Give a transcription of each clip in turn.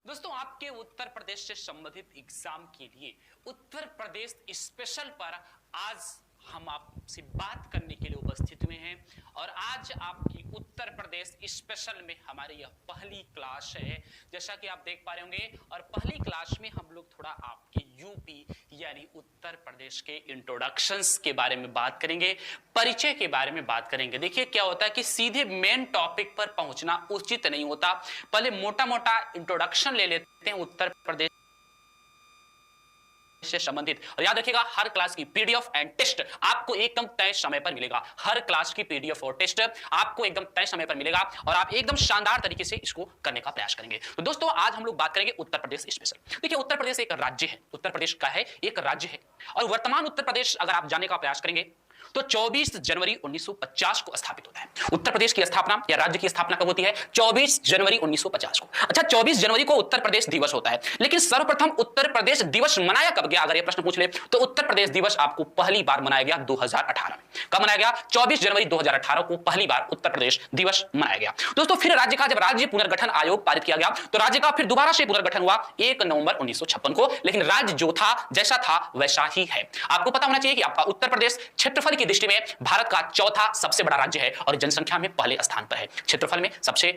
दोस्तों आपके उत्तर प्रदेश से संबंधित एग्जाम के लिए उत्तर प्रदेश स्पेशल पर आज हम आपसे बात करने के लिए उपस्थित हुए हैं और आज आपकी उत्तर प्रदेश स्पेशल में हमारी यह पहली क्लास है। जैसा कि आप देख पा रहे होंगे और पहली क्लास में हम लोग थोड़ा आपके यूपी यानी उत्तर प्रदेश के इंट्रोडक्शंस के बारे में बात करेंगे, परिचय के बारे में बात करेंगे। देखिए क्या होता है कि सीधे मेन टॉपिक पर पहुंचना उचित नहीं होता, पहले मोटा मोटा इंट्रोडक्शन ले लेते हैं उत्तर प्रदेश से संबंधित। और याद रखिएगा हर क्लास की पीडीएफ एंड टेस्ट आपको एकदम तय समय पर मिलेगा। हर क्लास की पीडीएफ और टेस्ट आपको एकदम तय समय पर मिलेगा और आप एकदम शानदार तरीके से इसको करने का प्रयास करेंगे। तो दोस्तों आज हम लोग बात करेंगे उत्तर प्रदेश स्पेशल। देखिए उत्तर प्रदेश एक राज्य है, उत्तर प्रदेश का है एक राज्य है और वर्तमान उत्तर प्रदेश अगर आप जानने का प्रयास करेंगे तो 24 जनवरी 1950 को स्थापित होता है। उत्तर प्रदेश की स्थापना या राज्य की स्थापना कब होती है? 24 जनवरी 1950 को। अच्छा 24 जनवरी को उत्तर प्रदेश दिवस होता है, लेकिन सर्वप्रथम उत्तर प्रदेश दिवस मनाया कब गया? अगर यह प्रश्न पूछ ले तो उत्तर प्रदेश दिवस आपको पहली बार मनाया गया 2018 में। कब मनाया गया? 24 जनवरी 2018 को पहली बार उत्तर प्रदेश दिवस मनाया गया। दोस्तों फिर राज्य का जब राज्य पुनर्गठन आयोग पारित किया गया तो राज्य का फिर दोबारा से पुनर्गठन हुआ 1 नवंबर 1956 को, लेकिन राज्य जो था जैसा था वैसा ही है। आपको पता होना चाहिए कि आपका उत्तर प्रदेश क्षेत्रफल की दृष्टि में भारत का चौथा सबसे बड़ा राज्य है और जनसंख्या में पहले स्थान पर है। क्षेत्रफल में सबसे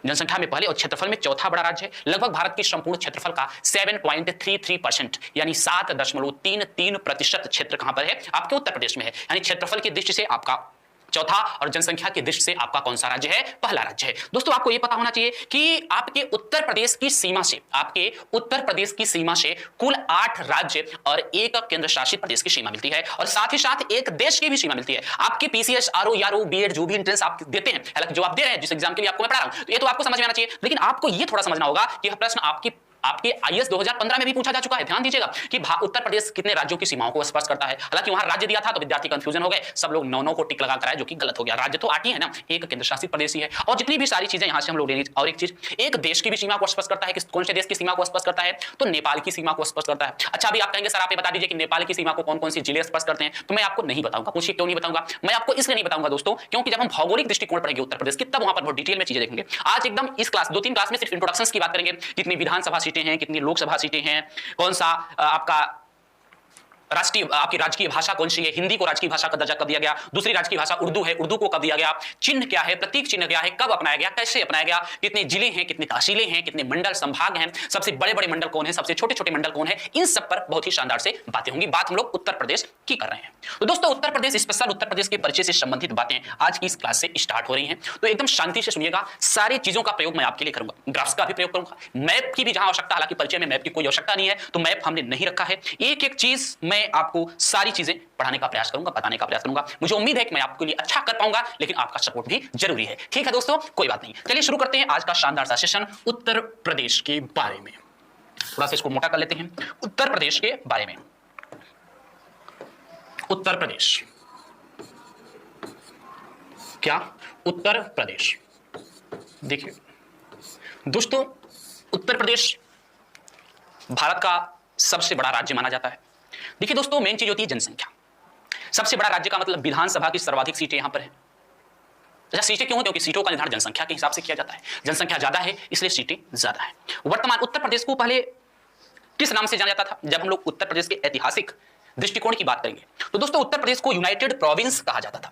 जनसंख्या में पहले और क्षेत्रफल में चौथा बड़ा राज्य है। लगभग भारत के संपूर्ण क्षेत्रफल का 7.33% यानी 7.33% क्षेत्र कहां पर है? आपके उत्तर प्रदेश में है। यानी क्षेत्रफल की दृष्टि से आपका चौथा और जनसंख्या की दृष्टि से आपका कौन सा राज्य है? पहला राज्य है। दोस्तों आपको यह पता होना चाहिए कि आपके उत्तर प्रदेश की सीमा से, आपके उत्तर प्रदेश की सीमा से कुल 8 राज्य और एक केंद्र शासित प्रदेश की सीमा मिलती है और साथ ही साथ एक देश की भी सीमा मिलती है। आपके पीसीएस, आरओ, यारो, बीएड जो भी एंट्रेंस आप देते हैं, हालांकि जो आप दे रहे हैं जिस एग्जाम के लिए आपको मैं पढ़ा रहा हूं, तो ये तो आपको समझ में आना चाहिए, लेकिन आपको यह थोड़ा समझना होगा कि यह प्रश्न आपके आईएएस 2015 में भी पूछा जा चुका है। ध्यान दीजिएगा कि उत्तर प्रदेश कितने राज्यों की सीमाओं को स्पर्श करता है। हालांकि वहां राज्य दिया था तो विद्यार्थी कंफ्यूजन हो गए, सब लोग 9 को टिक लगा कराए, जो कि गलत हो गया। राज्य तो 8 ही है ना, एक केंद्र शासित प्रदेश ही है और जितनी भी सारी चीजें यहां से हम लोग लेंगे। और एक चीज, एक देश की भी सीमा को स्पर्श करता है। कौन से देश की सीमा को स्पर्श करता है? तो नेपाल की सीमा को स्पर्श करता है। अच्छा अभी आप कहेंगे सर आप ये बता दीजिए कि नेपाल की सीमा को कौन कौन सी जिले स्पर्श करते हैं, तो मैं आपको नहीं बताऊंगा। पूछिए क्यों नहीं बताऊंगा? मैं आपको इसलिए नहीं बताऊंगा दोस्तों क्योंकि जब हम भौगोलिक दृष्टिकोण पढ़ेंगे उत्तर प्रदेश की तब वहां पर बहुत डिटेल में चीजें देखेंगे। आज एकदम इस क्लास 2-3 क्लास में सिर्फ इंट्रोडक्शंस की बात करेंगे, कितनी विधानसभा सीटें हैं, कितनी लोकसभा सीटें हैं, कौन सा आपका राष्ट्रीय आपकी राजकीय भाषा कौन सी है, हिंदी को राजकीय भाषा का दर्जा कब दिया गया, दूसरी राजकीय भाषा उर्दू है, उर्दू को कब दिया गया, चिन्ह क्या है, प्रतीक चिन्ह क्या है, कब अपनाया गया, कैसे अपनाया गया, कितने जिले हैं, कितनी तहसीलें हैं, कितने मंडल संभाग हैं, सबसे बड़े बड़े मंडल कौन है, सबसे छोटे छोटे मंडल कौन है, इन सब पर बहुत ही शानदार से बातें होंगी। बात हम लोग उत्तर प्रदेश की कर रहे हैं। तो दोस्तों उत्तर प्रदेश स्पेशल उत्तर प्रदेश के परिचय से संबंधित बातें आज की इस क्लास से स्टार्ट हो रही हैं, तो एकदम शांति से सुनिएगा। सारी चीजों का प्रयोग मैं आपके लिए करूंगा, ग्राफ्स का भी प्रयोग करूंगा, मैप की भी जहां आवश्यकता, हालांकि परिचय में मैप की कोई आवश्यकता नहीं है तो मैप हमने नहीं रखा है। एक एक चीज मैं आपको सारी चीजें पढ़ाने का प्रयास करूंगा, बताने का प्रयास करूंगा। मुझे उम्मीद है कि मैं आपके लिए अच्छा कर पाऊंगा, लेकिन आपका सपोर्ट भी जरूरी है। ठीक है दोस्तों, कोई बात नहीं। चलिए शुरू करते हैं आज का शानदार सा सेशन उत्तर प्रदेश के बारे में। थोड़ा सा इसको मोटा कर लेते हैं। उत्तर प्रदेश के बारे में, उत्तर प्रदेश क्या? उत्तर प्रदेश देखिए दोस्तों, उत्तर प्रदेश भारत का सबसे बड़ा राज्य माना जाता है। देखिए दोस्तों मेन चीज होती है जनसंख्या। सबसे बड़ा राज्य का मतलब विधानसभा की सर्वाधिक सीटें यहां पर है। अच्छा सीटें क्यों? क्योंकि सीटों का निर्धारण जनसंख्या के हिसाब से किया जाता है। जनसंख्या ज्यादा है इसलिए सीटें ज्यादा है। वर्तमान उत्तर प्रदेश को पहले किस नाम से जाना जाता था? जब हम लोग उत्तर प्रदेश के ऐतिहासिक दृष्टिकोण की बात करेंगे तो दोस्तों उत्तर प्रदेश को यूनाइटेड प्रोविंस कहा जाता था।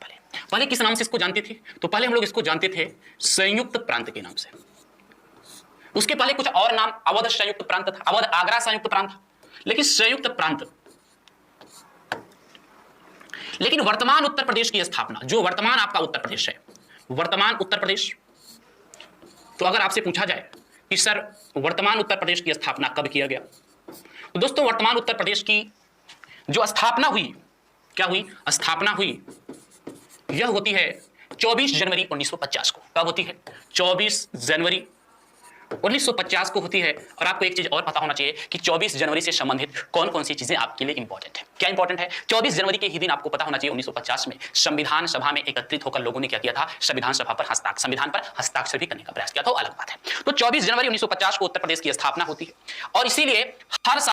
पहले किस नाम से इसको जानते थे? तो पहले हम लोग इसको जानते थे संयुक्त प्रांत के नाम से। उसके पहले कुछ और नाम, अवध संयुक्त प्रांत था, अवध आगरा संयुक्त प्रांत था, लेकिन संयुक्त प्रांत। लेकिन वर्तमान उत्तर प्रदेश की स्थापना, जो वर्तमान आपका उत्तर प्रदेश है, वर्तमान उत्तर प्रदेश, तो अगर आपसे पूछा जाए कि सर वर्तमान उत्तर प्रदेश की स्थापना कब किया गया, तो दोस्तों वर्तमान उत्तर प्रदेश की जो स्थापना हुई, क्या हुई? स्थापना हुई, यह होती है 24 जनवरी 1950 को। कब होती है? 24 जनवरी 1950 को होती है। और आपको एक चीज और पता होना चाहिए कि 24 जनवरी से संबंधित कौन कौन सी चीजें आपके लिए इंपॉर्टेंट है। क्या इंपॉर्टेंट है? 24 जनवरी के ही दिन आपको पता होना चाहिए 1950 में संविधान सभा में एकत्रित होकर लोगों ने क्या किया था? संविधान पर हस्ताक्षर भी करने का प्रयास किया था, अलग बात है। तो 24 जनवरी 1950 को उत्तर प्रदेश की स्थापना होती है और इसीलिए हर साल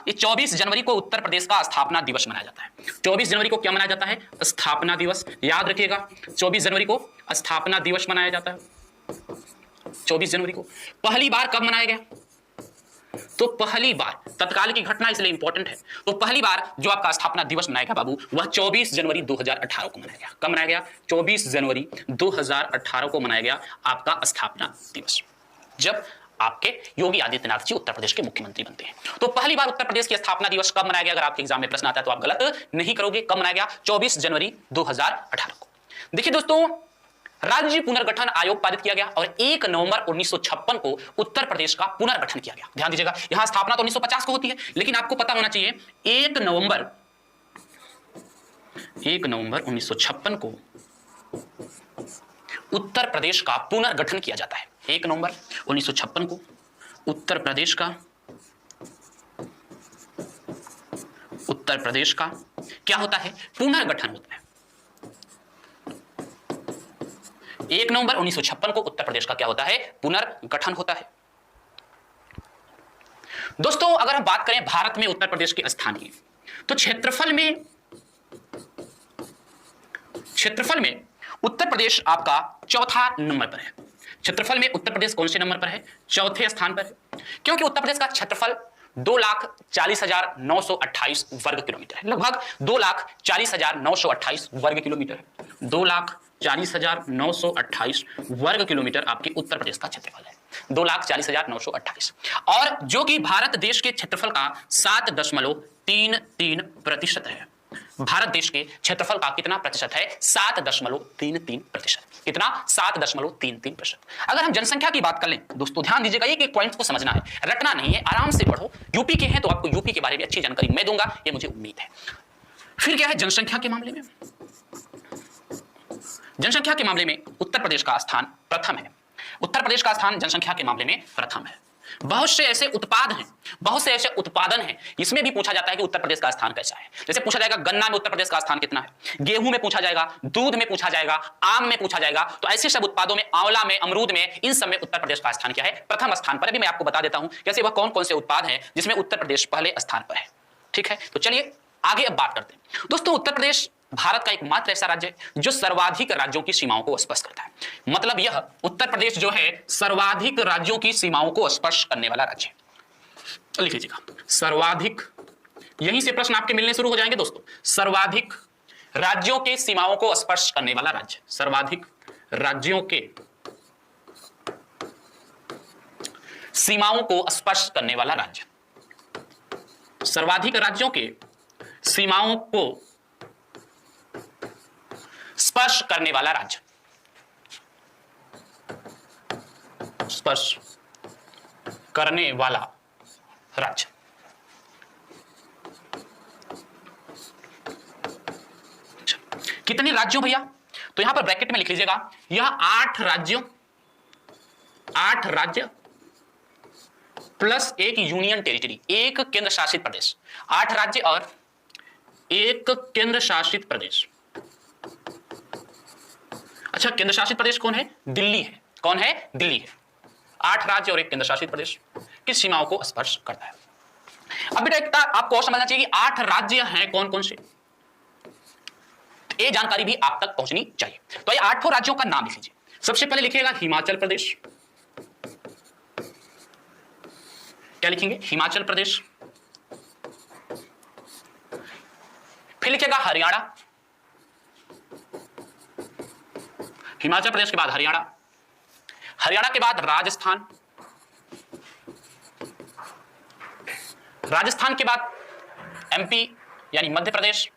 ये 24 जनवरी को उत्तर प्रदेश का स्थापना दिवस मनाया जाता है। 24 जनवरी को क्या मनाया जाता है? स्थापना दिवस। याद रखिएगा 24 जनवरी को स्थापना दिवस मनाया जाता है। 24 जनवरी को पहली बार कब मनाया गया? तो पहली बार, तत्काल की घटना इसलिए इंपॉर्टेंट है, तो पहली बार जो आपका स्थापना दिवस मनाया गया बाबू वह 24 जनवरी 2018 को मनाया गया। कब मनाया गया? 24 जनवरी 2018 को मनाया गया आपका स्थापना दिवस, जब आपके योगी आदित्यनाथ जी उत्तर प्रदेश के मुख्यमंत्री बनते हैं। तो पहली बार उत्तर प्रदेश की स्थापना दिवस कब मनाया गया? अगर आपके एग्जाम में प्रश्न आता है तो आप गलत नहीं करोगे। कब मनाया गया? 24 जनवरी 2018 को। देखिए दोस्तों, राज्य पुनर्गठन आयोग पारित किया गया और 1 नवंबर 1956 को उत्तर प्रदेश का पुनर्गठन किया गया। ध्यान दीजिएगा, यहां स्थापना तो 1950 को होती है, लेकिन आपको पता होना चाहिए 1 नवंबर 1956 को उत्तर प्रदेश का पुनर्गठन किया जाता है। 1 नवंबर 1956 को उत्तर प्रदेश का क्या होता है? पुनर्गठन होता है। 1 नवंबर 1956 को उत्तर प्रदेश का क्या होता है? पुनर्गठन होता है। दोस्तों, अगर हम बात करें भारत में उत्तर प्रदेश के स्थान की, तो क्षेत्रफल में उत्तर प्रदेश आपका चौथा नंबर पर है। क्षेत्रफल में उत्तर प्रदेश कौन से नंबर पर है? चौथे स्थान पर है, क्योंकि उत्तर प्रदेश का क्षेत्रफल 2,40,928 वर्ग किलोमीटर है। लगभग 2,40,928 वर्ग किलोमीटर है। 2,40,928 वर्ग किलोमीटर आपके उत्तर प्रदेश का क्षेत्रफल है। 2,40,928, और जो कि भारत देश के क्षेत्रफल का 7.33% है। भारत देश के क्षेत्रफल का कितना प्रतिशत है? 7.33%। कितना? 7.33%। अगर हम जनसंख्या की बात कर लें दोस्तों, ध्यान दीजिएगा, एक एक पॉइंट को समझना है, रटना नहीं है, आराम से पढ़ो। यूपी के हैं तो आपको यूपी के बारे में अच्छी जानकारी मैं दूंगा, ये मुझे उम्मीद है। फिर क्या है जनसंख्या के मामले में? जनसंख्या के मामले में उत्तर प्रदेश का स्थान प्रथम है। उत्तर प्रदेश का स्थान जनसंख्या के मामले में प्रथम है। बहुत से ऐसे उत्पादन हैं, इसमें भी पूछा जाता है कि उत्तर प्रदेश का स्थान कैसा है। जैसे पूछा जाएगा गन्ना में उत्तर प्रदेश का स्थान कितना है, गेहूं में पूछा जाएगा, दूध में पूछा जाएगा, आम में पूछा जाएगा। तो ऐसे सब उत्पादों में, आंवला में, अमरूद में, इन सब में उत्तर प्रदेश का स्थान क्या है? प्रथम स्थान पर। अभी मैं आपको बता देता हूं कैसे वह कौन कौन से उत्पाद हैं जिसमें उत्तर प्रदेश पहले स्थान पर है। ठीक है, तो चलिए आगे अब बात करते हैं। दोस्तों, उत्तर प्रदेश भारत का एकमात्र ऐसा राज्य है जो सर्वाधिक राज्यों की सीमाओं को स्पर्श करता है। मतलब यह उत्तर प्रदेश जो है सर्वाधिक राज्यों की सीमाओं को स्पर्श करने वाला राज्य है। लिख लीजिएगा, सर्वाधिक, यहीं से प्रश्न आपके मिलने शुरू हो जाएंगे दोस्तों। सर्वाधिक राज्यों के सीमाओं को स्पर्श करने वाला राज्य, सर्वाधिक राज्यों के सीमाओं को स्पर्श करने वाला राज्य, सर्वाधिक राज्यों के सीमाओं को स्पर्श करने वाला राज्य, स्पर्श करने वाला राज्य। कितने राज्यों भैया? तो यहां पर ब्रैकेट में लिख लीजिएगा, यह 8 राज्यों, 8 राज्य प्लस एक यूनियन टेरिटरी, एक केंद्र शासित प्रदेश। 8 राज्य और एक केंद्र शासित प्रदेश। अच्छा, केंद्र शासित प्रदेश कौन है? दिल्ली है। कौन है? दिल्ली है। 8 राज्य और एक केंद्र शासित प्रदेश की सीमाओं को स्पर्श करता है। अब बेटा आपको और समझना चाहिए कि 8 राज्य हैं कौन कौन से, ये जानकारी भी आप तक पहुंचनी चाहिए। तो ये 8 राज्यों का नाम लिख लीजिए। सबसे पहले लिखिएगा हिमाचल प्रदेश। क्या लिखेंगे? हिमाचल प्रदेश। फिर लिखिएगा हरियाणा। हिमाचल प्रदेश के बाद हरियाणा, हरियाणा के बाद राजस्थान, राजस्थान के बाद एमपी यानी मध्य प्रदेश,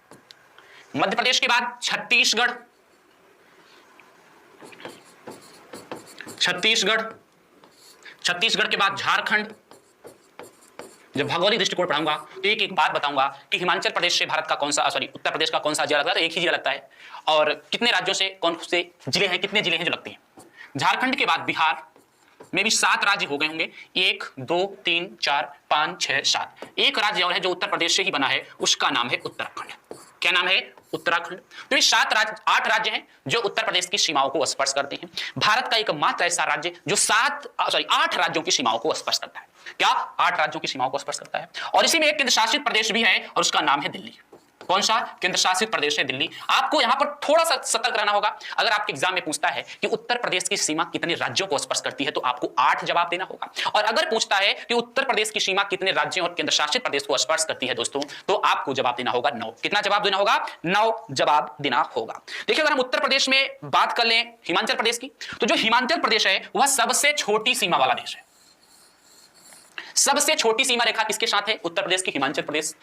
मध्य प्रदेश के बाद छत्तीसगढ़, छत्तीसगढ़, छत्तीसगढ़ के बाद झारखंड। जब भौगोलिक दृष्टिकोण पढ़ाऊंगा तो एक एक बात बताऊंगा कि हिमाचल प्रदेश से भारत का कौन सा, सॉरी, उत्तर प्रदेश का कौन सा जिला लगता है, तो एक ही जिला लगता है, और कितने राज्यों से कौन से जिले हैं, कितने जिले हैं जो लगते हैं। झारखंड के बाद बिहार में भी 7 राज्य हो गए होंगे, 1 2 3 4 5 6 7। एक राज्य और है जो उत्तर प्रदेश से ही बना है, उसका नाम है उत्तराखंड। क्या नाम है? उत्तराखंड। तो ये 8 राज्य हैं जो उत्तर प्रदेश की सीमाओं को स्पर्श करते हैं। भारत का एकमात्र ऐसा राज्य जो 8 राज्यों की सीमाओं को स्पर्श करता है। क्या? 8 राज्यों की सीमाओं को स्पर्श करता है, और इसी में एक केंद्र शासित प्रदेश भी है और उसका नाम है दिल्ली। कौन सा? केंद्र शासित प्रदेश है दिल्ली। आपको यहां पर थोड़ा सा सतर्क रहना होगा। अगर आपके एग्जाम में पूछता है कि उत्तर प्रदेश की सीमा कितने राज्यों को स्पर्श करती है तो आपको 8 जवाब देना होगा। और अगर पूछता है कि उत्तर प्रदेश की सीमा कितने राज्यों और केंद्र शासित प्रदेश को स्पर्श करती है दोस्तों, तो आपको जवाब देना होगा 9। कितना जवाब देना होगा? 9 जवाब देना होगा। देखिए, अगर हम उत्तर प्रदेश में बात कर लें हिमाचल प्रदेश की, तो जो हिमाचल प्रदेश है वह सबसे छोटी सीमा वाला देश है। सबसे छोटी सीमा रेखा किसके साथ है? उत्तर प्रदेश की। हिमाचल प्रदेश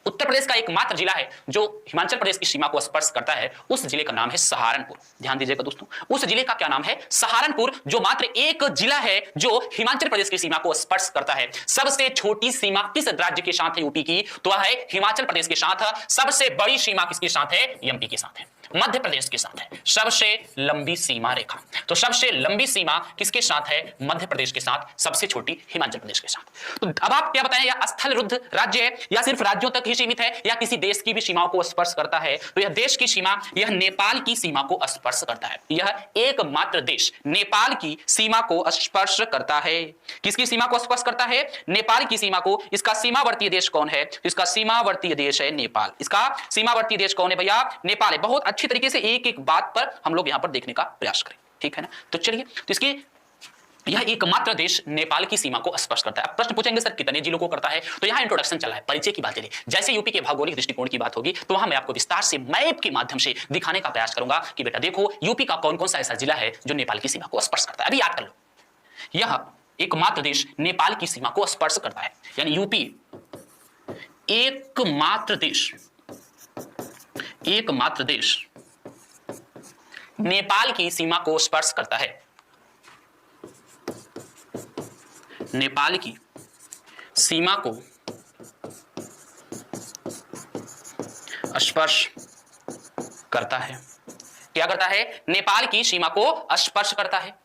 उत्तर प्रदेश का एकमात्र जिला है जो हिमाचल प्रदेश की सीमा को स्पर्श करता है। उस जिले का नाम है सहारनपुर। ध्यान दीजिएगा दोस्तों, उस जिले का क्या नाम है? सहारनपुर, जो मात्र एक जिला है जो हिमाचल प्रदेश की सीमा को स्पर्श करता है। सबसे छोटी सीमा किस राज्य के साथ है यूपी की? तो वह है हिमाचल प्रदेश के साथ। सबसे बड़ी सीमा किसके साथ है? एमपी के साथ है, मध्य प्रदेश के साथ है। सबसे लंबी सीमा रेखा, तो सबसे लंबी सीमा किसके साथ है? मध्य प्रदेश के साथ। सबसे छोटी हिमाचल प्रदेश के साथ। तो अब आप क्या बताएं, यह स्थलरुद्ध राज्य है या सिर्फ राज्यों तक ही सीमित है या किसी देश की भी सीमाओं को स्पर्श करता है? तो यह देश की सीमा, यह नेपाल की सीमा को स्पर्श करता है। यह एकमात्र देश नेपाल की सीमा को स्पर्श करता है। किसकी सीमा को स्पर्श करता है? नेपाल की सीमा को। इसका सीमावर्ती देश कौन है? इसका सीमावर्ती देश है नेपाल। इसका सीमावर्ती देश कौन है भैया? नेपाल है। बहुत अच्छी तरीके से एक एक बात पर हम लोग यहां पर देखने का प्रयास करें, ठीक है ना? तो चलिए, तो इसकी यह एकमात्र देश नेपाल की सीमा को स्पर्श करता है। अब प्रश्न पूछेंगे सर कितने जिलों को करता है? तो यहां इंट्रोडक्शन चला है, परिचय की बात चली। जैसे यूपी के भौगोलिक दृष्टिकोण की बात होगी तो वहां मैं आपको विस्तार से मैप के माध्यम से दिखाने का प्रयास करूंगा कि बेटा देखो यूपी का कौन कौन सा ऐसा जिला है जो नेपाल की सीमा को स्पर्श करता है। अभी याद कर लो, यह एकमात्र देश नेपाल की सीमा को स्पर्श करता है, यानी यूपी एकमात्र देश नेपाल की सीमा को स्पर्श करता है। नेपाल की सीमा को स्पर्श करता है। क्या करता है? नेपाल की सीमा को स्पर्श करता है।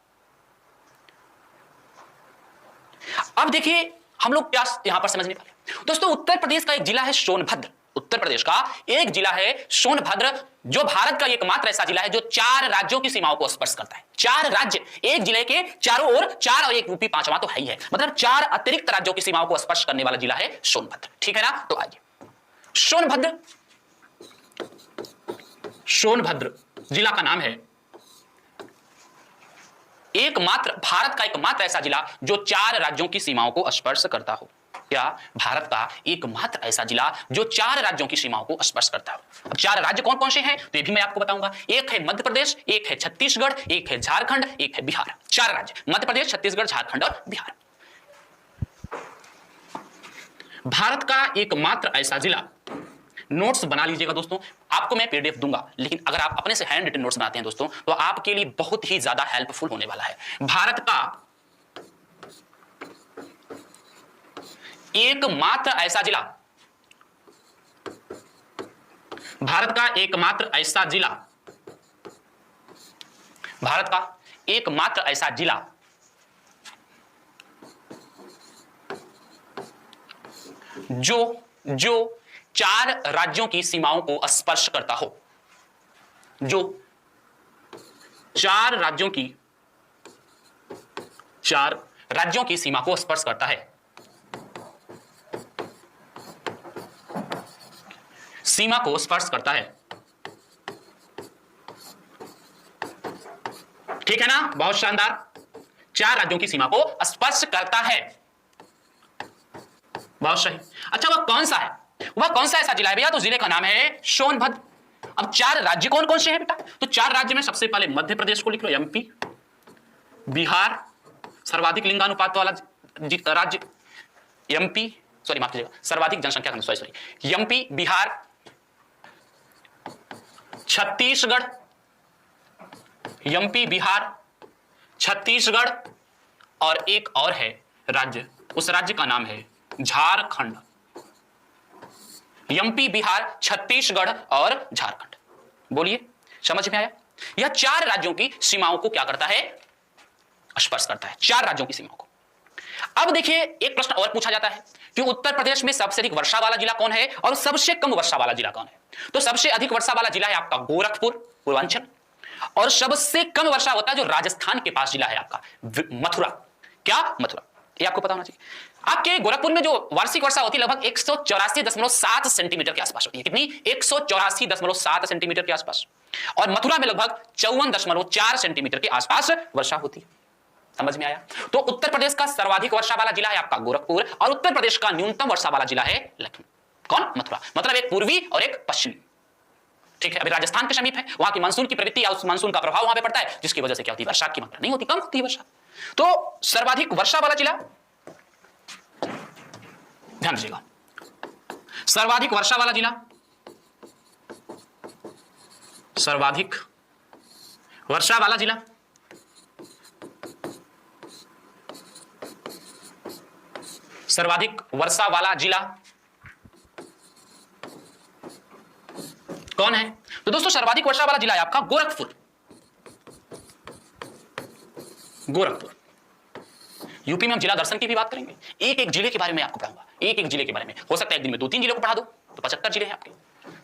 अब देखिए हम लोग क्या यहां पर समझने वाले दोस्तों, उत्तर प्रदेश का एक जिला है सोनभद्र। उत्तर प्रदेश का एक जिला है सोनभद्र, जो भारत का एकमात्र ऐसा जिला है जो 4 राज्यों की सीमाओं को स्पर्श करता है। 4 राज्य, एक जिले के चारों ओर 4 और एक यूपी 5वां तो है ही है, मतलब 4 अतिरिक्त राज्यों की सीमाओं को स्पर्श करने वाला जिला है सोनभद्र, ठीक है ना? तो आइए, सोनभद्र जिला का नाम है एकमात्र, भारत का एकमात्र ऐसा जिला जो 4 राज्यों की सीमाओं को स्पर्श करता हो। क्या? भारत का एकमात्र ऐसा जिला जो 4 राज्यों की सीमाओं को स्पर्श करता हो। अब 4 राज्य कौन कौन से हैं तो ये भी मैं आपको बताऊंगा। एक है मध्य प्रदेश, एक है छत्तीसगढ़, एक है झारखंड, एक है बिहार। 4 राज्य, मध्य प्रदेश, छत्तीसगढ़, झारखंड और बिहार। भारत का एकमात्र ऐसा जिला, नोट्स बना लीजिएगा दोस्तों, आपको मैं पीडीएफ दूंगा, लेकिन अगर आप अपने से हैंड रिटन नोट्स बनाते हैं दोस्तों तो आपके लिए बहुत ही ज्यादा हेल्पफुल होने वाला है। भारत का एकमात्र ऐसा जिला, भारत का एकमात्र ऐसा जिला, भारत का एकमात्र ऐसा जिला जो 4 राज्यों की सीमाओं को स्पर्श करता हो, जो 4 राज्यों की सीमा को स्पर्श करता है। सीमा को स्पर्श करता है, ठीक है ना? बहुत शानदार, 4 राज्यों की सीमा को स्पर्श करता है, बहुत सही। अच्छा, वह कौन सा है? वह कौन सा ऐसा जिला है भैया? तो जिले का नाम है सोनभद्र। अब 4 राज्य कौन कौन से हैं बेटा? तो 4 राज्य में सबसे पहले मध्य प्रदेश को लिख लो, एमपी, बिहार सर्वाधिक लिंगानुपात वाला राज्य, एमपी, सॉरी माफ कीजिएगा, सर्वाधिक जनसंख्या, sorry, MP, Bihar, Chhattisgarh, MP, Bihar, Chhattisgarh और एक और है राज्य, उस राज्य का नाम है झारखंड। एमपी, बिहार, छत्तीसगढ़ और झारखंड। बोलिए, समझ में आया? यह 4 राज्यों की सीमाओं को क्या करता है? स्पर्श करता है, 4 राज्यों की सीमाओं को। अब देखिए, एक प्रश्न और पूछा जाता है कि उत्तर प्रदेश में सबसे अधिक वर्षा वाला जिला कौन है और सबसे कम वर्षा वाला जिला कौन है? तो सबसे अधिक वर्षा वाला जिला है आपका गोरखपुर, पूर्वांचल, और सबसे कम वर्षा होता है जो राजस्थान के पास जिला है आपका मथुरा। क्या? मथुरा। ये आपको पता होना चाहिए। आपके गोरखपुर में जो वार्षिक वर्षा होती है लगभग 184.7 सेंटीमीटर के आसपास होती है। कितनी? 184.7 सेंटीमीटर के आसपास। और मथुरा में लगभग 54.4 सेंटीमीटर के आसपास वर्षा होती है। समझ में आया? तो उत्तर प्रदेश का सर्वाधिक वर्षा वाला जिला है आपका गोरखपुर, और उत्तर प्रदेश का न्यूनतम वर्षा वाला जिला है लखनऊ। कौन? मथुरा। मतलब एक पूर्वी और एक पश्चिमी। ठीक है, अभी राजस्थान के समीप है, वहां की मानसून की प्रवृत्ति या उस मानसून का प्रभाव वहां पे पड़ता है, जिसकी वजह से क्या होती है? वर्षा की मात्रा नहीं होती, कम होती है वर्षा। तो सर्वाधिक वर्षा वाला जिला, ध्यान दीजिएगा, सर्वाधिक वर्षा वाला जिला, सर्वाधिक वर्षा वाला जिला सर्वाधिक वर्षा वाला जिला कौन है? तो दोस्तों सर्वाधिक वर्षा वाला जिला है आपका गोरखपुर। गोरखपुर। यूपी में हम जिला दर्शन की भी बात करेंगे, एक एक जिले के बारे में आपको पढ़ाऊंगा, एक एक जिले के बारे में। हो सकता है एक दिन में 2-3 जिलों को पढ़ा दूं, तो 75 जिले हैं आपके,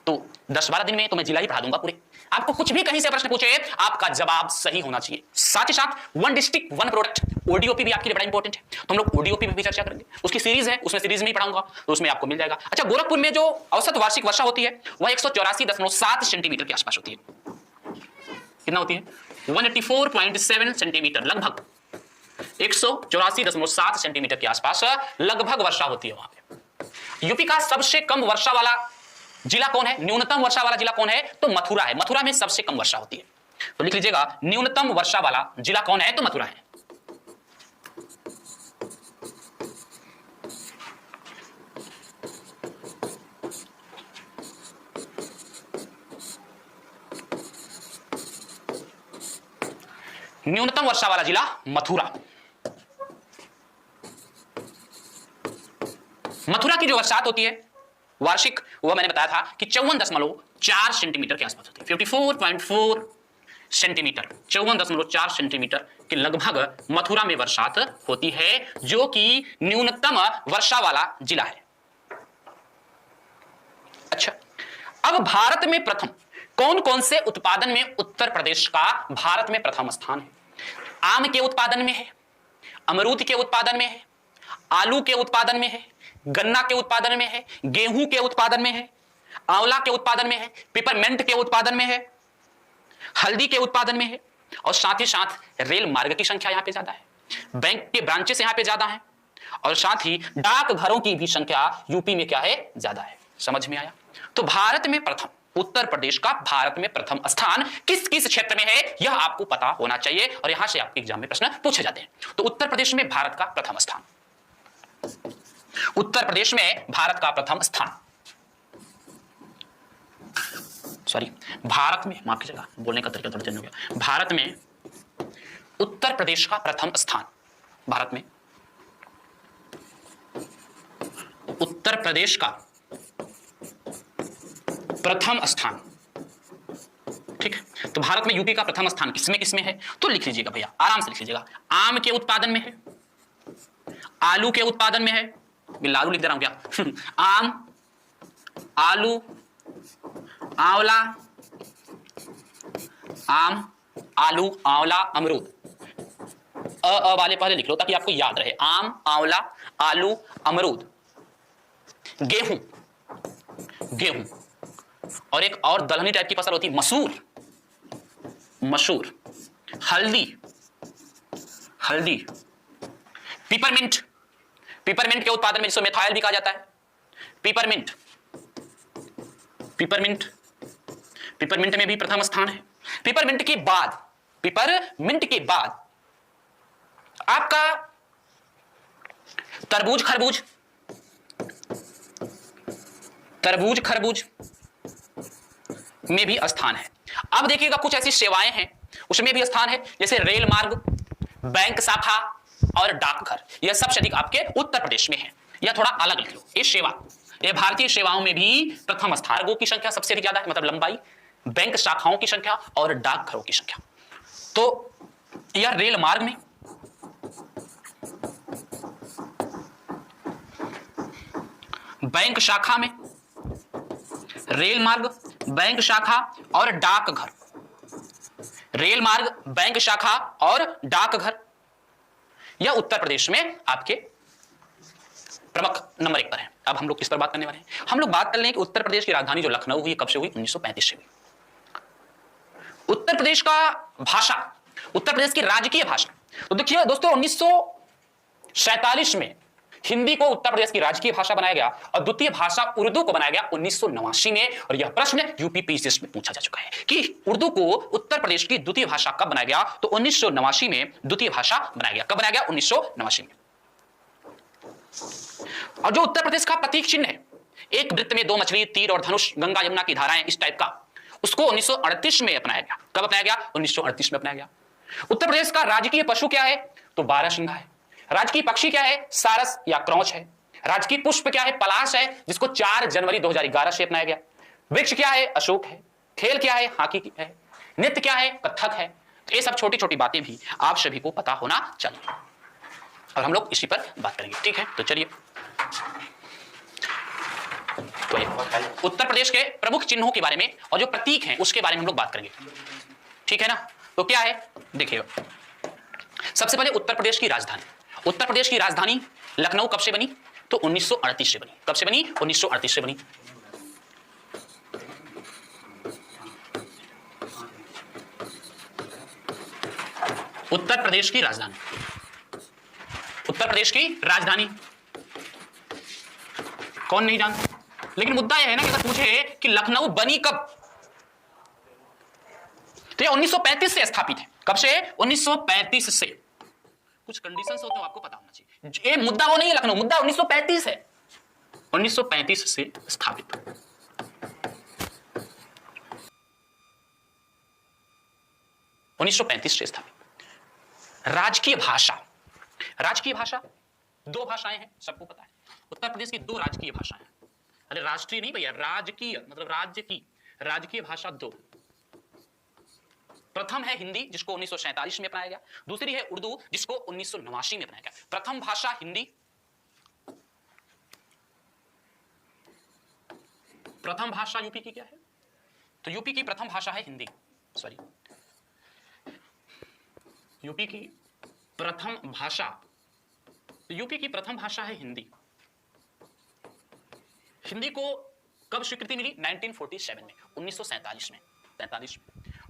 तो 10-12 दिन में तो मैं जिला ही पढ़ा दूंगा पूरे। आपको कुछ भी कहीं से प्रश्न पूछे, आपका जवाब सही होना चाहिए। साथ ही साथ one district one product, ODOP भी आपके लिए बड़ा इंपॉर्टेंट है, तो हम लोग ओडीओपी में भी चर्चा करेंगे। उसकी सीरीज है, उसमें सीरीज में ही पढ़ाऊंगा, तो उसमें आपको मिल जाएगा। अच्छा, गोरखपुर में जो औसत वार्षिक वर्षा होती है वह 184.7 सेंटीमीटर के आसपास होती है। कितना होती है? 184.7 सेंटीमीटर, लगभग 184.7 सेंटीमीटर के आसपास लगभग वर्षा होती है वहां पे। यूपी का सबसे कम वर्षा वाला जिला कौन है? न्यूनतम वर्षा वाला जिला कौन है? तो मथुरा है। मथुरा में सबसे कम वर्षा होती है, तो लिख लीजिएगा न्यूनतम वर्षा वाला जिला कौन है? तो मथुरा है। न्यूनतम वर्षा वाला जिला मथुरा। मथुरा की जो वर्षात होती है वार्षिक, वह मैंने बताया था कि 54.4 सेंटीमीटर के आसपास होती है। 54.4 सेंटीमीटर, 54.4 सेंटीमीटर के लगभग मथुरा में वर्षात होती है, जो कि न्यूनतम वर्षा वाला जिला है। अच्छा, अब भारत में प्रथम कौन कौन से उत्पादन में उत्तर प्रदेश का भारत में प्रथम स्थान है? आम के उत्पादन में है, अमरूद के उत्पादन में है, आलू के उत्पादन में है, गन्ना के उत्पादन में है, गेहूं के उत्पादन में है, आंवला के उत्पादन में है, पिपरमेंट के उत्पादन में है, हल्दी के उत्पादन में है, और साथ ही साथ रेल मार्ग की संख्या यहां पे ज्यादा है, बैंक के ब्रांचेस यहां पे ज्यादा है, और साथ ही डाक घरों की भी संख्या यूपी में क्या है? ज्यादा है। समझ में आया? तो भारत में प्रथम, उत्तर प्रदेश का भारत में प्रथम स्थान किस किस क्षेत्र में है, यह आपको पता होना चाहिए, और यहां से आपके एग्जाम में प्रश्न पूछे जाते हैं। तो उत्तर प्रदेश में भारत का प्रथम स्थान, उत्तर प्रदेश में भारत का प्रथम स्थान, सॉरी भारत में, माफ कीजिएगा बोलने का तरीका थोड़ा चेंज हो गया, भारत में उत्तर प्रदेश का प्रथम स्थान, भारत में उत्तर प्रदेश का प्रथम स्थान। ठीक है, तो भारत में यूपी का प्रथम स्थान किसमें किसमें है? तो लिख लीजिएगा भैया, आराम से लिख लीजिएगा। आम के उत्पादन में है, आलू के उत्पादन में है, आलू लिख दे रहा हूं क्या? आम, आलू, आंवला, आम, आलू, आंवला, अमरूद। अ वाले पहले लिख लो ताकि आपको याद रहे। आम, आंवला, आलू, अमरूद, गेहूं, गेहूं, और एक और दलहनी टाइप की फसल होती है मसूर, मसूर, हल्दी, हल्दी, पिपरमिंट, पिपरमिंट के उत्पादन में जिसको मेथाइल भी कहा जाता है, पिपरमिंट, पिपरमिंट, पिपरमिंट में भी प्रथम स्थान है। पिपरमिंट के बाद, पिपरमिंट के बाद आपका तरबूज खरबूज, तरबूज खरबूज में भी स्थान है। अब देखिएगा कुछ ऐसी सेवाएं हैं उसमें भी स्थान है, जैसे रेल मार्ग, बैंक शाखा और डाकघर। यह सबसे अधिक आपके उत्तर प्रदेश में है। यह थोड़ा अलग लिख लो, ये सेवा, ये भारतीय सेवाओं में भी प्रथम स्थान, मार्गों की संख्या सबसे अधिक ज्यादा है, मतलब लंबाई, बैंक शाखाओं की संख्या और डाकघरों की संख्या। तो यह रेल मार्ग में, बैंक शाखा में, रेल मार्ग, बैंक शाखा और डाकघर, रेल मार्ग, बैंक शाखा और डाकघर, यह उत्तर प्रदेश में आपके प्रमुख नंबर 1 पर है। अब हम लोग किस पर बात करने वाले हैं? हम लोग बात कर लें कि उत्तर प्रदेश की राजधानी जो लखनऊ हुई कब से हुई? 1935 से हुई। उत्तर प्रदेश का भाषा, उत्तर प्रदेश की राजकीय भाषा, तो देखिए दोस्तों 1947 में हिंदी को उत्तर प्रदेश की राजकीय भाषा बनाया गया और द्वितीय भाषा उर्दू को बनाया गया 1989 में। और यह प्रश्न यूपी पीसीएस में पूछा जा चुका है कि उर्दू को उत्तर प्रदेश की द्वितीय भाषा कब बनाया गया? तो 1989 में द्वितीय भाषा बनाया गया। कब बनाया गया? 1989 में। और जो उत्तर प्रदेश का प्रतीक चिन्ह है, एक वृत्त में 2 मछली, तीर और धनुष, गंगा यमुना की धाराएं, इस टाइप का, उसको 1938 में अपनाया गया। कब अपनाया गया? 1938 में अपनाया गया। उत्तर प्रदेश का राजकीय पशु क्या है? तो बारहसिंघा है। राजकीय पक्षी क्या है? सारस या क्रौच है। राजकीय पुष्प क्या है? पलाश है, जिसको 4 जनवरी 2011 से अपनाया गया। वृक्ष क्या है? अशोक है। खेल क्या है? हॉकी है। नृत्य क्या है? कथक है। ये सब छोटी छोटी बातें भी आप सभी को पता होना चाहिए और हम लोग इसी पर बात करेंगे, ठीक है? तो चलिए, तो उत्तर प्रदेश के प्रमुख चिन्हों के बारे में और जो प्रतीक हैं उसके बारे में हम लोग बात करेंगे, ठीक है ना? तो क्या है, देखिए, सबसे पहले उत्तर प्रदेश की राजधानी। उत्तर प्रदेश की राजधानी लखनऊ कब से बनी? तो 1938 से बनी। कब से बनी? 1938 से बनी। उत्तर प्रदेश की राजधानी, उत्तर प्रदेश की राजधानी कौन नहीं जानता? लेकिन मुद्दा यह है ना कि अगर पूछे कि लखनऊ बनी कब, तो यह 1935 से स्थापित है। कब से? 1935 से। कुछ कंडीशंस होते हैं आपको पता होना चाहिए। ये मुद्दा वो नहीं है लखनऊ, मुद्दा 1935 है। 1935 से स्थापित, 1935 से स्थापित। राजकीय भाषा, राजकीय भाषा 2 भाषाएं हैं, सबको पता है। उत्तर प्रदेश की 2 राजकीय भाषाएं हैं। अरे राष्ट्रीय नहीं भैया, राजकीय मतलब राज्य की राजकीय भाषा 2। प्रथम है हिंदी, जिसको 1947 में अपनाया गया। दूसरी है उर्दू, जिसको 1989 में अपनाया गया। प्रथम भाषा हिंदी, प्रथम भाषा यूपी की क्या है? तो यूपी की प्रथम भाषा है हिंदी। सॉरी, यूपी की प्रथम भाषा, यूपी की प्रथम भाषा है हिंदी। हिंदी को कब स्वीकृति मिली? 1947 में, 1947 में, 43 में।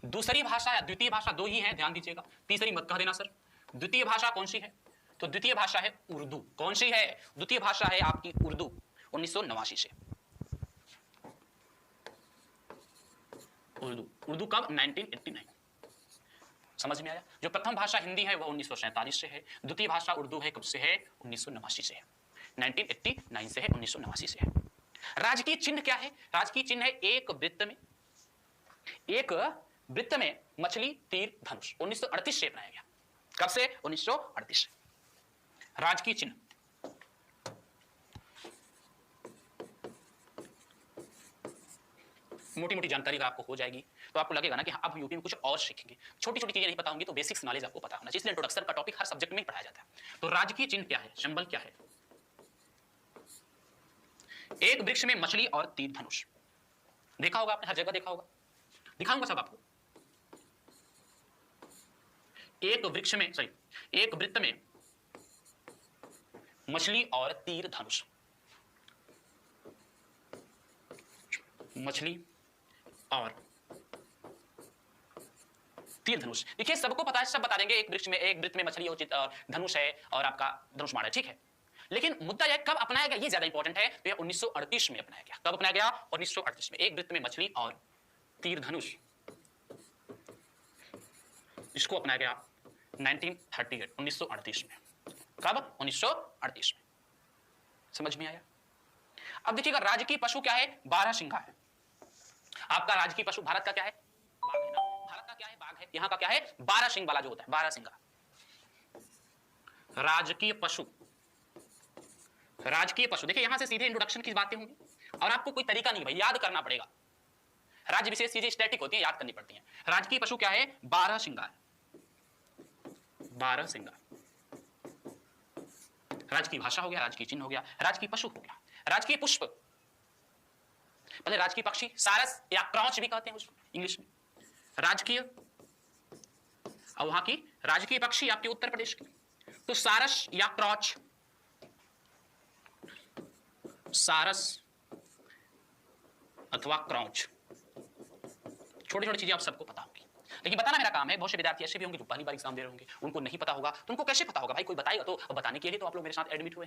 दूसरी भाषा या द्वितीय भाषा 2 ही है, ध्यान दीजिएगा, तीसरी मत कह देना सर। द्वितीय भाषा कौन सी है? तो द्वितीय भाषा है उर्दू। कौन सी है? द्वितीय भाषा है आपकी उर्दू, 1989 से। उर्दू, उर्दू कब? 1989। समझ में आया? जो प्रथम भाषा हिंदी है वह 1947 से है, द्वितीय भाषा उर्दू है, कब से है? 1989 से है। 1989 से है, 1989 से है। राजकीय चिन्ह क्या है? राजकीय चिन्ह है एक वृत्त में, एक वृत्त में मछली, तीर, धनुष। 1938 से अपनाया गया। कब से? 1938 से। राजकीय चिन्ह, मोटी मोटी जानकारी अगर आपको हो जाएगी तो आपको लगेगा ना कि हाँ, अब हम यूपी में कुछ और सीखेंगे। छोटी छोटी चीजें नहीं पता होंगी तो बेसिक्स नॉलेज आपको पता होना चाहिए, इसलिए इंट्रोडक्शन का टॉपिक हर सब्जेक्ट में पढ़ाया जाता है। तो राजकीय चिन्ह क्या है? सिंबल क्या है? एक वृक्ष में मछली और तीर धनुष। देखा होगा आपने, हर जगह देखा होगा, दिखाऊंगा सब आपको। एक वृक्ष में, सॉरी, एक वृत्त में मछली और तीर धनुष, मछली और तीर धनुष। देखिए सबको पता है, सब बता देंगे, एक वृक्ष में, एक वृत्त में मछली और धनुष है और आपका धनुष मार है, ठीक है। लेकिन मुद्दा यह कब अपनाया गया, ये ज्यादा इंपॉर्टेंट है। तो यह 1938 में अपनाया गया। कब अपनाया गया? 1938 में। एक वृत्त में मछली और तीर धनुष, इसको अपनाया गया 1938, 1938 में। कब? 1938 में। समझ में आया? अब देखिएगा राजकीय पशु क्या है? बारहसिंघा है। आपका राजकीय पशु भारत का क्या है? बाघ है ना। भारत का क्या है? बाघ है। यहां का क्या है? बारहसिंग वाला जो होता है, बारहसिंघा। राजकीय पशु, राजकीय पशु। देखिए यहां से सीधे इंट्रोडक्शन की बातें होंगी और आपको कोई तरीका नहीं भाई, याद करना पड़ेगा। राज्य विशेष चीजें स्टैटिक होती हैं, याद करनी पड़ती हैं। राजकीय पशु क्या है? बारहसिंघा, बारहसिंघा। राजकीय भाषा हो गया, राजकीय चिन्ह हो गया, राजकीय पशु हो गया। राजकीय पुष्प, पहले राजकीय पक्षी सारस या क्रॉच भी कहते हैं उसको इंग्लिश में। राजकीय, और वहां की राजकीय पक्षी आपके उत्तर प्रदेश की तो सारस या क्रॉच, सारस अथवा क्रॉच, छोटी छोटी चीजें आप सबको पता होगी, लेकिन बताना मेरा काम है। बहुत से विद्यार्थी ऐसे भी होंगे जो पहली बार एग्जाम दे रहे होंगे, उनको नहीं पता होगा। तो उनको कैसे पता होगा भाई, कोई बताएगा तो। बताने के लिए तो आप लोग मेरे साथ एडमिट हुए,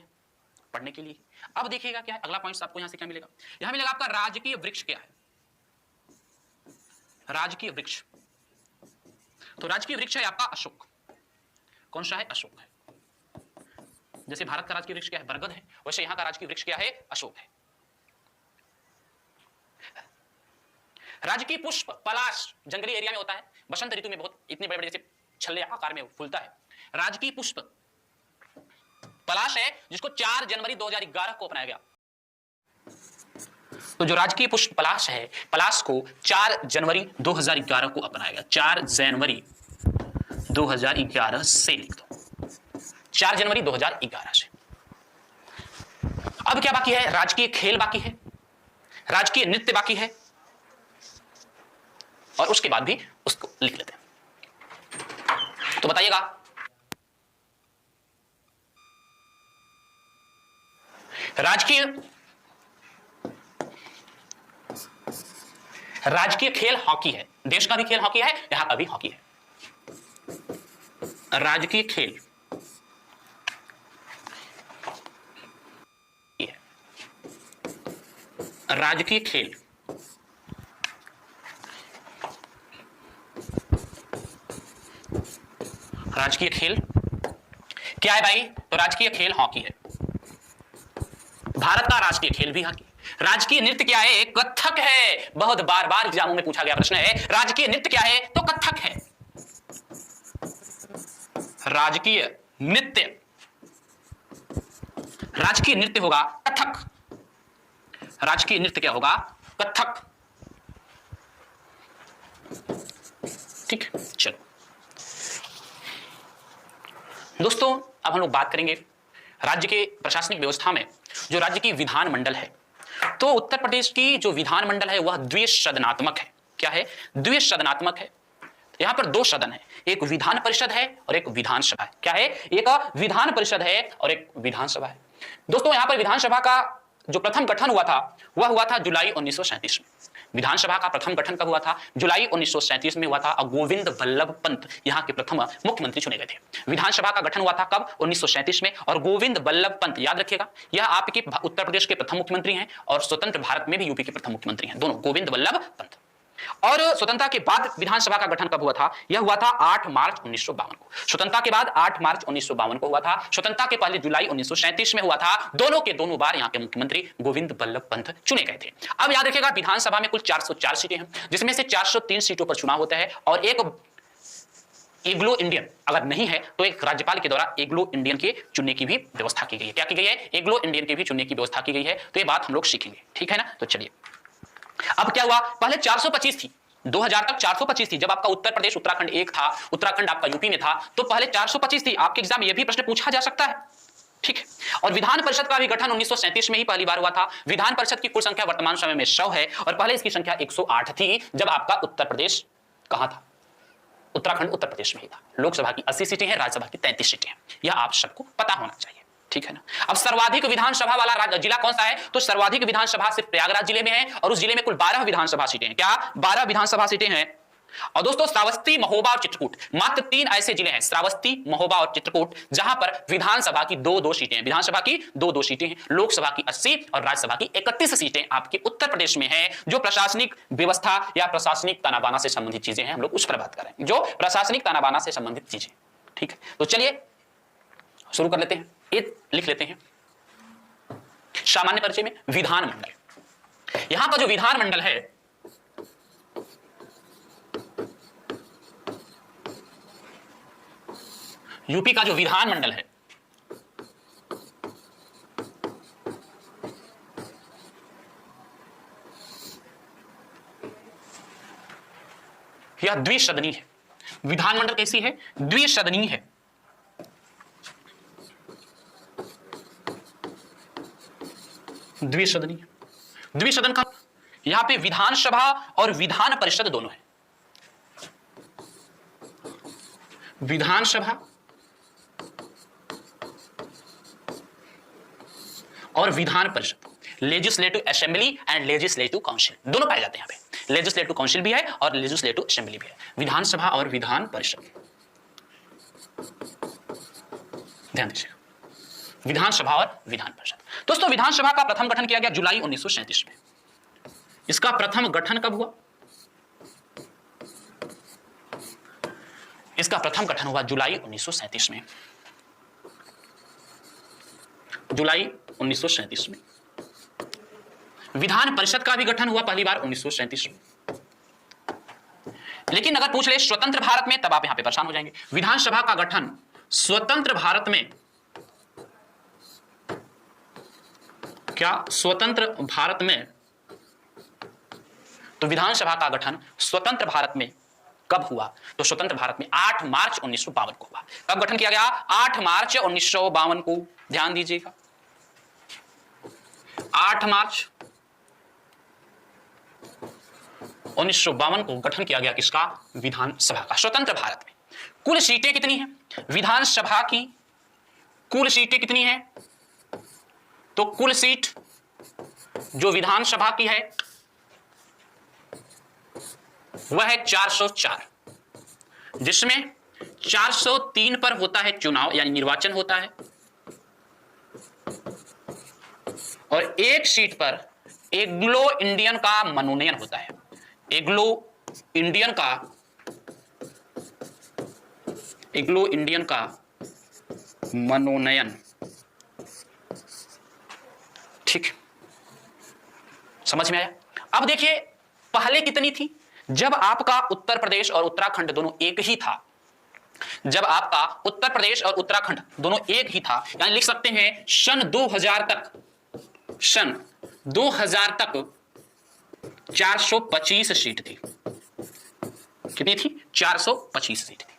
पढ़ने के लिए। अब देखिएगा क्या है अगला पॉइंट आपको यहां से क्या मिलेगा, यहां मिलेगा आपका राजकीय वृक्ष क्या है, राजकीय वृक्ष। तो राजकीय वृक्ष है आपका अशोक। कौन सा है, अशोक है। जैसे भारत का राजकीय वृक्ष क्या है, बरगद है, वैसे यहां का राजकीय वृक्ष क्या है, अशोक है। राजकीय पुष्प पलाश, जंगली एरिया में होता है, बसंत ऋतु में बहुत इतने बड़े बड़े जैसे छल्ले आकार में फूलता है। राजकीय पुष्प पलाश है जिसको 4 जनवरी 2011 को अपनाया गया। तो जो राजकीय पुष्प पलाश है, पलाश को 4 जनवरी 2011 को अपनाया गया। 4 जनवरी 2011 से लिख दो, 4 जनवरी 2011 से। अब क्या बाकी है, राजकीय खेल बाकी है, राजकीय नृत्य बाकी है, और उसके बाद भी उसको लिख लेते हैं। तो बताइएगा, राजकीय खेल हॉकी है, देश का भी खेल हॉकी है, यहां का भी हॉकी है। राजकीय खेल राजकीय खेल राजकीय खेल क्या है भाई, तो राजकीय खेल हॉकी है। भारत का राष्ट्रीय खेल भी हॉकी। राजकीय नृत्य क्या है, कथक है। बहुत बार बार एग्जामों में पूछा गया प्रश्न है, राजकीय नृत्य क्या है, तो कथक है। राजकीय नृत्य, राजकीय नृत्य होगा कथक। राजकीय नृत्य क्या होगा, कथक। ठीक, चलो दोस्तों, अब हम लोग बात करेंगे राज्य के प्रशासनिक व्यवस्था में जो राज्य की विधानमंडल है। तो उत्तर प्रदेश की जो विधानमंडल है वह द्विसदनात्मक है। क्या है, द्विसदनात्मक है। यहां पर 2 सदन है, एक विधान परिषद है और एक विधानसभा है। क्या है, एक विधान परिषद है और एक विधानसभा है। दोस्तों, यहां पर विधानसभा का जो प्रथम गठन हुआ था वह हुआ था जुलाई 1937 में। विधानसभा का प्रथम गठन कब हुआ था, जुलाई 1937 में हुआ था, और गोविंद बल्लभ पंत यहां के प्रथम मुख्यमंत्री चुने गए थे। विधानसभा का गठन हुआ था कब, 1937 में, और गोविंद बल्लभ पंत, याद रखिएगा, यह आपके उत्तर प्रदेश के प्रथम मुख्यमंत्री हैं और स्वतंत्र भारत में भी यूपी के प्रथम मुख्यमंत्री हैं, दोनों गोविंद बल्लभ पंत। और स्वतंत्रता के बाद विधानसभा का गठन कब हुआ था, यह हुआ था 8 मार्च 1952 को। स्वतंत्रता के बाद 8 मार्च 1952 को हुआ था। स्वतंत्रता के पहले जुलाई 1937 में हुआ था। दोनों के दोनों बार यहां के मुख्यमंत्री गोविंद बल्लभ पंत चुने गए थे। अब याद रखिएगा, विधानसभा में कुल 404 सीटें हैं, जिसमें से 403 सीटों पर चुनाव होता है, और एक एग्लो इंडियन अगर नहीं है तो एक राज्यपाल के द्वारा एग्लो इंडियन के चुनने की भी व्यवस्था की गई है। क्या की गई है, एग्लो इंडियन के भी चुनने की व्यवस्था की गई है। तो ये बात हम लोग सीखेंगे, ठीक है ना। तो चलिए, अब क्या हुआ, पहले 425 थी, 2000 तक 425 थी। जब आपका उत्तर प्रदेश उत्तराखंड एक था, उत्तराखंड आपका यूपी में था, तो पहले 425 थी। आपके एग्जाम में यह भी प्रश्न पूछा जा सकता है, ठीक है। और विधान परिषद का भी गठन 1937 में ही पहली बार हुआ था। विधान परिषद की कुल संख्या वर्तमान समय में 100 है, और पहले इसकी संख्या 108 थी जब आपका उत्तर प्रदेश कहां था, उत्तराखंड उत्तर प्रदेश में ही था। लोकसभा की 80 सीटें हैं, राज्यसभा की 33 सीटें हैं। यह आप सबको पता होना चाहिए, ठीक है ना। अब सर्वाधिक विधानसभा वाला जिला कौन सा है, तो सर्वाधिक विधानसभा सिर्फ प्रयागराज जिले में है, और उस जिले में कुल 12 विधानसभा सीटें हैं। क्या, 12 विधानसभा सीटें हैं। और दोस्तों, श्रावस्ती, महोबा और चित्रकूट, मात्र 3 ऐसे जिले हैं, श्रावस्ती, महोबा और चित्रकूट, जहां पर विधानसभा की 2-2 सीटें हैं। विधानसभा की 2-2 सीटें हैं। लोकसभा की 80 और राज्यसभा की 31 सीटें आपके उत्तर प्रदेश में है। जो प्रशासनिक व्यवस्था या प्रशासनिक ताना बाना से संबंधित चीजें हैं, हम लोग उस पर बात करें, जो प्रशासनिक ताना बाना से संबंधित चीजें, ठीक है। तो चलिए शुरू कर लेते हैं। एक लिख लेते हैं सामान्य परिचय में, विधानमंडल। यहां का जो विधानमंडल है, यूपी का जो विधानमंडल है, यह द्विसदनीय है। विधानमंडल कैसी है, द्विसदनीय है। द्विसदनीय, द्विसदन का यहां पे विधानसभा और विधान परिषद दोनों है। विधानसभा और Vidhan Parishad, legislative assembly and legislative council, दोनों पाए जाते हैं यहाँ पे। लेजिस्लेटिव काउंसिल भी है और लेजिस्लेटिव असेंबली भी है, विधानसभा और विधान परिषद। ध्यान दीजिएगा, विधानसभा और विधान परिषद। दोस्तों विधानसभा का प्रथम गठन किया गया जुलाई 1937 में। इसका प्रथम गठन कब हुआ? इसका प्रथम गठन हुआ जुलाई 1937 में, जुलाई 1937 में। विधान परिषद का भी गठन हुआ पहली बार 1937 में। लेकिन अगर पूछ ले स्वतंत्र भारत में, तब आप यहां पे परेशान हो जाएंगे। विधानसभा का गठन स्वतंत्र भारत में, क्या स्वतंत्र भारत में? तो विधानसभा का गठन स्वतंत्र भारत में कब हुआ? तो स्वतंत्र भारत में 8 मार्च 1952 को हुआ। कब गठन किया गया? 8 मार्च 1952 को। ध्यान दीजिएगा, 8 मार्च 1952 को गठन किया गया किसका? विधानसभा का, स्वतंत्र भारत में। कुल सीटें कितनी हैं विधानसभा की? कुल सीटें कितनी हैं? तो कुल सीट जो विधानसभा की है वह है 404, जिसमें 403 पर होता है चुनाव यानी निर्वाचन होता है, और एक सीट पर एग्लो इंडियन का मनोनयन होता है। एग्लो इंडियन का मनोनयन, ठीक, समझ में आया? अब देखिए पहले कितनी थी? जब आपका उत्तर प्रदेश और उत्तराखंड दोनों एक ही था, जब आपका उत्तर प्रदेश और उत्तराखंड दोनों एक ही था, यानी लिख सकते हैं सन 2000 तक, सन 2000 तक 425 सीट थी। कितनी थी? 425 सीट थी।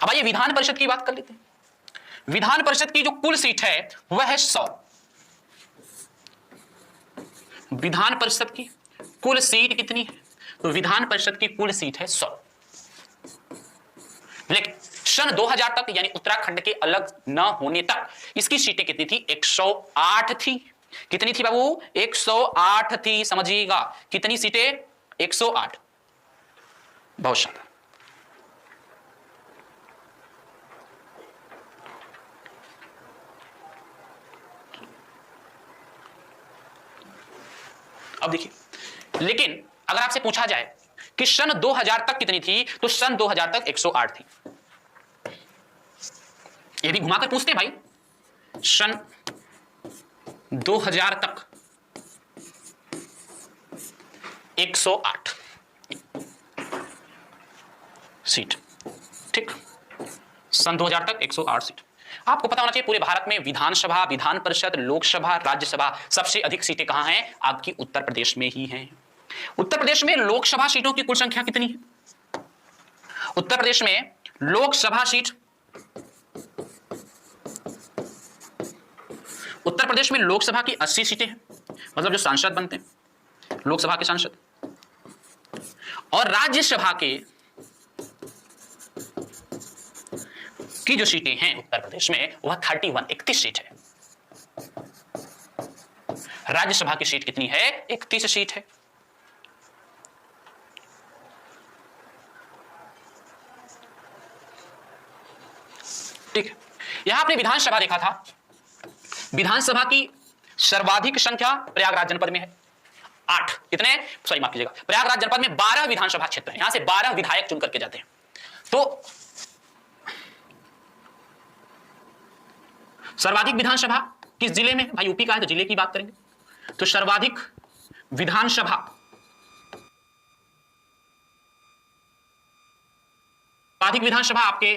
अब आइए विधान परिषद की बात कर लेते हैं। विधान परिषद की जो कुल सीट है वह है 100। विधान परिषद की कुल सीट कितनी है? तो विधान परिषद की कुल सीट है 100। लेकिन सन 2000 तक यानी उत्तराखंड के अलग न होने तक इसकी सीटें कितनी थी? 108 थी। कितनी थी बाबू? 108 थी। समझिएगा, कितनी सीटें? 108। बहुत शानदार। अब देखिए, लेकिन अगर आपसे पूछा जाए कि सन 2000 तक कितनी थी, तो सन 2000 तक 108 थी। ये भी घुमाकर पूछते भाई, सन 2000 तक 108 सीट, ठीक, सन 2000 तक 108 सीट। आपको पता होना चाहिए पूरे भारत में विधानसभा, विधान परिषद, लोकसभा, राज्यसभा सबसे अधिक सीटें कहां हैं? आपकी उत्तर प्रदेश में ही हैं। उत्तर प्रदेश में लोकसभा सीटों की कुल संख्या कितनी है? उत्तर प्रदेश में लोकसभा सीट, उत्तर प्रदेश में लोकसभा की 80 सीटें हैं, मतलब जो सांसद बनते हैं लोकसभा के सांसद, और राज्यसभा के की जो सीटें हैं उत्तर प्रदेश में वह 31 सीट है। राज्यसभा की सीट कितनी है? 31 सीट है। ठीक है, यहां आपने विधानसभा देखा था। विधानसभा की सर्वाधिक संख्या प्रयागराज जनपद में है, 8। कितने? सॉरी माफ कीजिएगा, प्रयागराज जनपद में 12 विधानसभा क्षेत्र है। यहां से 12 विधायक चुन करके जाते हैं। तो सर्वाधिक विधानसभा किस जिले में? भाई यूपी का है तो जिले की बात करेंगे। तो सर्वाधिक विधानसभा आपके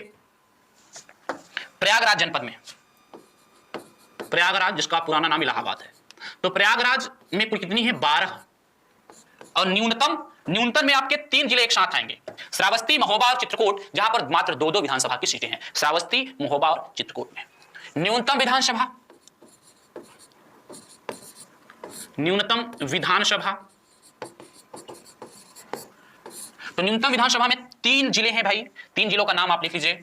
प्रयागराज जनपद में, प्रयागराज जिसका पुराना नाम इलाहाबाद है। तो प्रयागराज में कुल कितनी है? 12। और न्यूनतम में आपके 3 जिले एक साथ आएंगे, श्रावस्ती, महोबा और चित्रकूट, जहां पर मात्र 2-2 विधानसभा की सीटें हैं। श्रावस्ती, महोबा और चित्रकूट में न्यूनतम विधानसभा तो न्यूनतम विधानसभा में 3 जिले हैं भाई। 3 जिलों का नाम आप लिख लीजिए।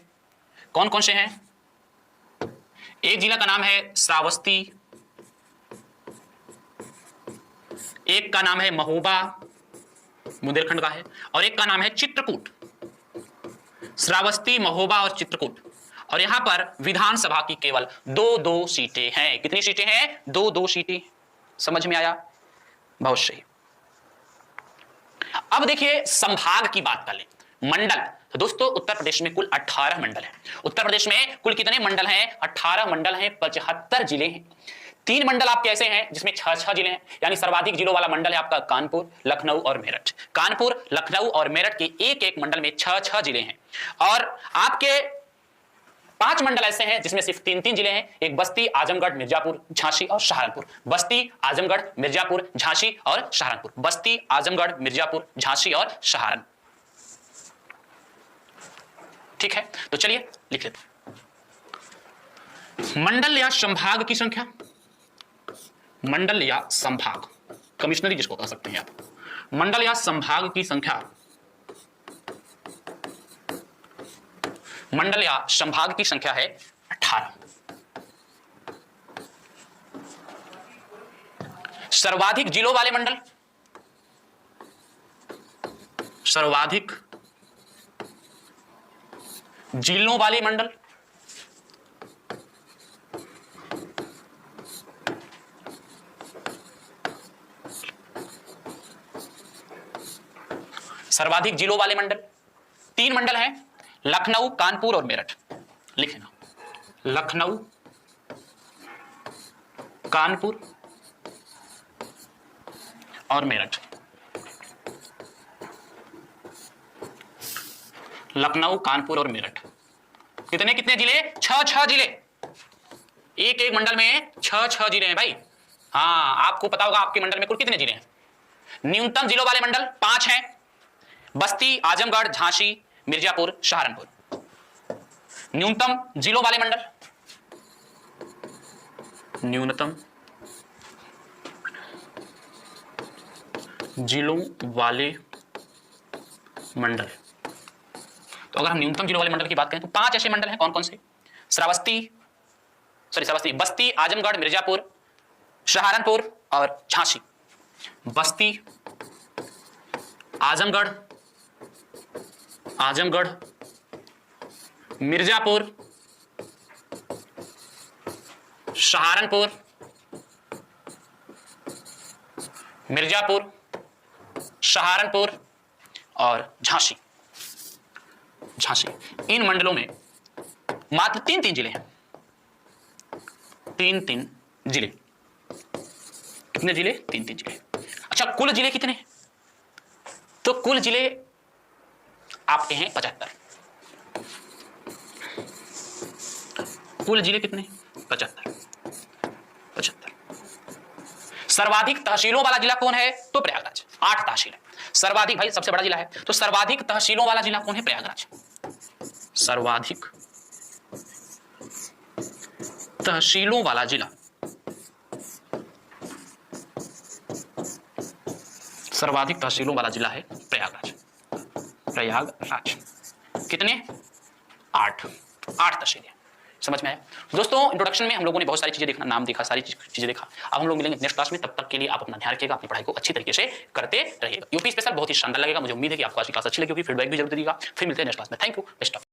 कौन कौन से हैं? एक जिला का नाम है श्रावस्ती, एक का नाम है महोबा, बुंदेलखंड का है, और एक का नाम है चित्रकूट। श्रावस्ती, महोबा और चित्रकूट। और यहां पर विधानसभा की केवल 2-2 सीटें हैं। कितनी सीटें हैं? 2-2 सीटें। समझ में आया? बहुत सही। अब देखिए संभाग की बात कर ले, मंडल। तो दोस्तों उत्तर प्रदेश में कुल 18 मंडल हैं। उत्तर प्रदेश में कुल कितने मंडल हैं? 18 मंडल हैं, 75 जिले हैं। 3 मंडल आपके ऐसे हैं जिसमें 6-6 जिले हैं, यानी सर्वाधिक जिलों वाला मंडल है आपका कानपुर, लखनऊ और मेरठ। कानपुर, लखनऊ और मेरठ के एक मंडल में 6-6 जिले हैं। और आपके 5 मंडल ऐसे हैं जिसमें सिर्फ 3-3 जिले हैं। एक बस्ती, आजमगढ़, मिर्जापुर, झांसी और सहारनपुर। बस्ती, आजमगढ़, मिर्जापुर, झांसी और सहारनपुर। बस्ती, आजमगढ़, मिर्जापुर, झांसी और सहारनपुर। ठीक है, तो चलिए लिख लेते हैं। मंडल या संभाग की संख्या, मंडल या संभाग, कमिश्नरी जिसको कह सकते हैं आप, मंडल या संभाग की संख्या, मंडल या संभाग की संख्या है 18। सर्वाधिक जिलों वाले मंडल, सर्वाधिक जिलों वाले मंडल, सर्वाधिक जिलों वाले मंडल 3 मंडल हैं, लखनऊ, कानपुर और मेरठ। लिख लेना, लखनऊ, कानपुर और मेरठ। लखनऊ, कानपुर और मेरठ। कितने कितने जिले? 6-6 जिले। एक मंडल में 6-6 जिले हैं भाई। हाँ, आपको पता होगा आपके मंडल में कुल कितने जिले हैं। न्यूनतम जिलों वाले मंडल 5 हैं, बस्ती, आजमगढ़, झांसी, मिर्जापुर, सहारनपुर। न्यूनतम जिलों वाले मंडल, न्यूनतम जिलों वाले मंडल। तो अगर हम न्यूनतम जिलों वाले मंडल की बात करें तो 5 ऐसे मंडल हैं। कौन कौन से? श्रावस्ती, बस्ती, आजमगढ़, मिर्जापुर, सहारनपुर और झांसी। बस्ती, आजमगढ़, मिर्जापुर, सहारनपुर, और झांसी। इन मंडलों में मात्र 3-3 जिले हैं। 3-3 जिले। कितने जिले? 3-3 जिले। अच्छा, कुल जिले कितने? तो कुल जिले आपके हैं 75। कुल जिले कितने? 75। सर्वाधिक तहसीलों वाला जिला कौन है? तो प्रयागराज। 8 तहसील है। सर्वाधिक, भाई सबसे बड़ा जिला है, तो सर्वाधिक तहसीलों वाला जिला कौन है? प्रयागराज। सर्वाधिक तहसीलों वाला जिला, सर्वाधिक तहसीलों वाला जिला है प्रयागराज। कितने? 8 तहसीलें। समझ में आया? दोस्तों इंट्रोडक्शन में हम लोगों ने बहुत सारी चीजें देखा, नाम देखा, सारी चीजें देखा। अब हम लोग मिलेंगे नेक्स्ट क्लास में। तब तक के लिए आप अपना ध्यान रखिएगा, अपनी पढ़ाई को अच्छी तरीके से करते रहिएगा। यूपी स्पेशल बहुत ही शानदार लगेगा। मुझे उम्मीद है कि आपको आज की क्लास अच्छी लगी होगी। फीडबैक भी जरूर दीजिएगा। फिर मिलते हैं नेक्स्ट क्लास में। Thank you. Best of